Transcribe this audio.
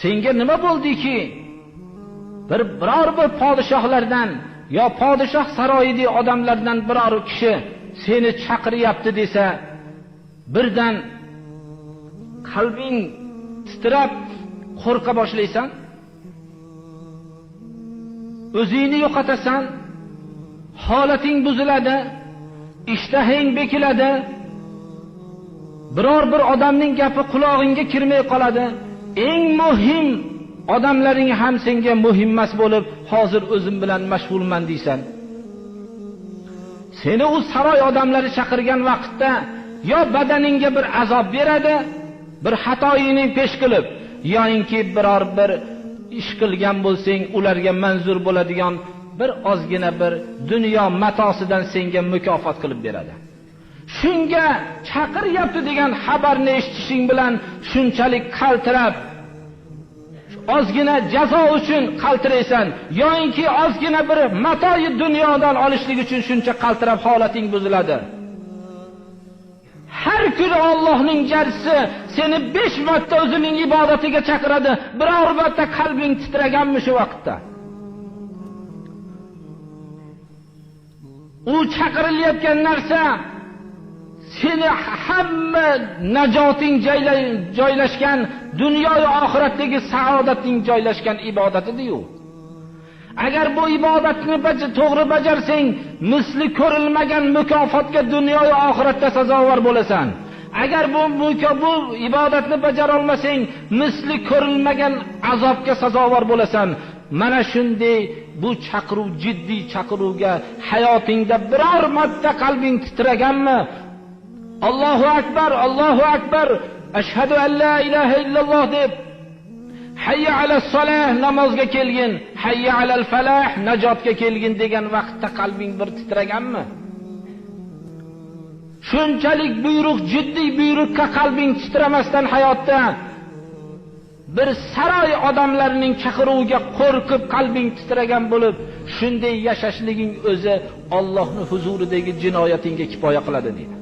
Senga nima bo'ldiki? Biror bir podshohlardan yo podshoh saroyidagi odamlardan biror kishi seni chaqiryapti desa, birdan qalbing titrab qo'rqa boshlaysan. O'zingni yo'qotasan, holating buziladi, ishtahing bekiladi. Biror bir odamning gapi qulog'ingga kirmay qoladi. Eng muhim odamlaring ham senga muhim emas bo'lib, hozir o'zim bilan mashg'ulman deysan. Seni u saroy odamlari chaqirgan vaqtda yo badaningga bir azob beradi, bir xatoyingni pesh qilib, yoinki biror bir ish qilgan bo'lsang, ularga manzur bo'ladigan bir ozgina bir dunyo matosidan senga mukofot qilib beradi. Shunga chaqiryapti degan xabarni eshitishing bilan shunchalik qaltirab, ozgina jazo uchun qaltiraysan, yoinki ozgina bir matoyi dunyodan olishlik uchun shuncha qaltirab holating buziladi. Har kuni Allohning jarisi seni 5 marta o'zining ibodatiga chaqiradi. Biror marta qalbing titraganmi shu vaqtda? U chaqirilayotgan narsa seni hamma najoting joylashgan, dunyo va oxiratdagi saodating joylashgan ibodatidir-ku. Agar bu ibodatni to'g'ri bajarsang, misli ko'rilmagan mukofotga dunyo va oxiratda sazovor bo'lasan. Agar bu ibodatni bajara olmasang, misli ko'rilmagan azobga sazovor bo'lasan. Mana shunday bu chaqiruv jiddiy chaqiruvga hayotingda biror marta qalbing titraganmi? Allohu akbar, Allohu akbar, ashhadu an la ilaha illalloh deb hayya ala solah namozga kelgin, hayya alal falah najotga kelgin degan vaqtda qalbing bir titraganmi? Shunchalik buyruq, jiddiy buyruqqa qalbing titramasdan hayotda bir saroy odamlarining chaqiruviga qo'rqib qalbing titragan bo'lib, shunday yashashliging o'zi Allohning huzuridagi jinoyatingga kifoya qiladi deydi.